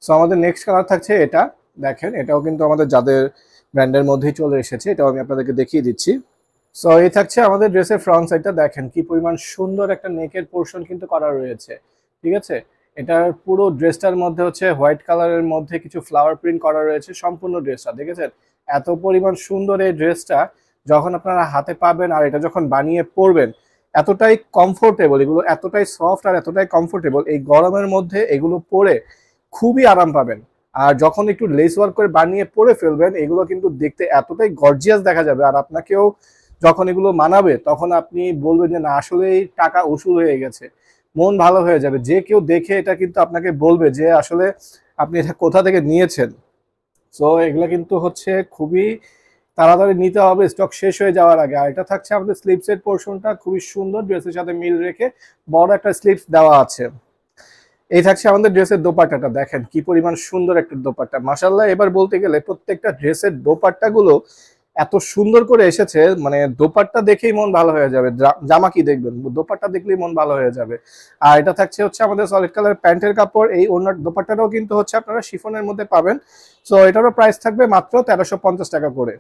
So আমাদের next colour থাকছে এটা। দেখেন এটাও কিন্তু আমাদের যাদের ব্র্যান্ডের মধ্যেই চলে এসেছে, এটাও আমি আপনাদেরকে দেখিয়ে দিচ্ছি। সো এই থাকছে আমাদের ড্রেসের ফ্রন্ট সাইডটা। দেখেন কি পরিমাণ সুন্দর একটা নেকের পোর্শন কিন্তু করা রয়েছে, ঠিক আছে। এটার পুরো ড্রেসটার মধ্যে হচ্ছে হোয়াইট কালারের মধ্যে কিছু ফ্লাওয়ার প্রিন্ট করা রয়েছে সম্পূর্ণ ড্রেসটা, দেখেছেন। এত পরিমাণ সুন্দর এই ড্রেসটা যখন আপনারা হাতে পাবেন আর এটা যখন বানিয়ে পরবেন, এতটাই কমফোর্টেবল, এগুলো এতটাই সফট আর এতটাই কমফোর্টেবল, এই গরমের মধ্যে এগুলো পরে খুবই আরাম পাবেন। আর যখন একটু লেস ওয়ার্ক করে বানিয়ে পরে ফেলবেন, এগুলো কিন্তু দেখতে এতটাই গর্জিয়াস দেখা যাবে, আর আপনাকেও যখন এগুলো মানাবে তখন আপনি বলবেন যে না আসলেই টাকা উসুল হয়ে গেছে, মন ভালো হয়ে যাবে। যে কেউ দেখে এটা কিন্তু আপনাকে বলবে যে আসলে আপনি এটা কোথা থেকে নিয়েছেন। সো এগুলো কিন্তু হচ্ছে খুবই তাড়াতাড়ি নিতে হবে স্টক শেষ হয়ে যাওয়ার আগে। আর এটা থাকছে আমাদের স্লিপসের পোর্শনটা খুবই সুন্দর, ড্রেসের সাথে মিল রেখে বড় একটা স্লিপস দেওয়া আছে। এই থাকছে আমাদের ড্রেসের দোপাট্টাটা। দেখেন কি পরিমাণ সুন্দর একটা দোপাট্টা, মাশাআল্লাহ। এবার বলতে গেলে প্রত্যেকটা ড্রেসের দোপাট্টা গুলো এত সুন্দর করে এসেছে, মানে দোপাট্টা দেখেই মন ভালো হয়ে যাবে। জামা কি দেখবেন, দোপাট্টা দেখলেই মন ভালো হয়ে যাবে। আর এটা থাকছে হচ্ছে আমাদের সলিড কালার প্যান্টের কাপড়। এই ওনার দোপাট্টাটাও কিন্তু হচ্ছে আপনারা শিফনের মধ্যে পাবেন। সো এটারও প্রাইস থাকবে মাত্র 1350 টাকা করে।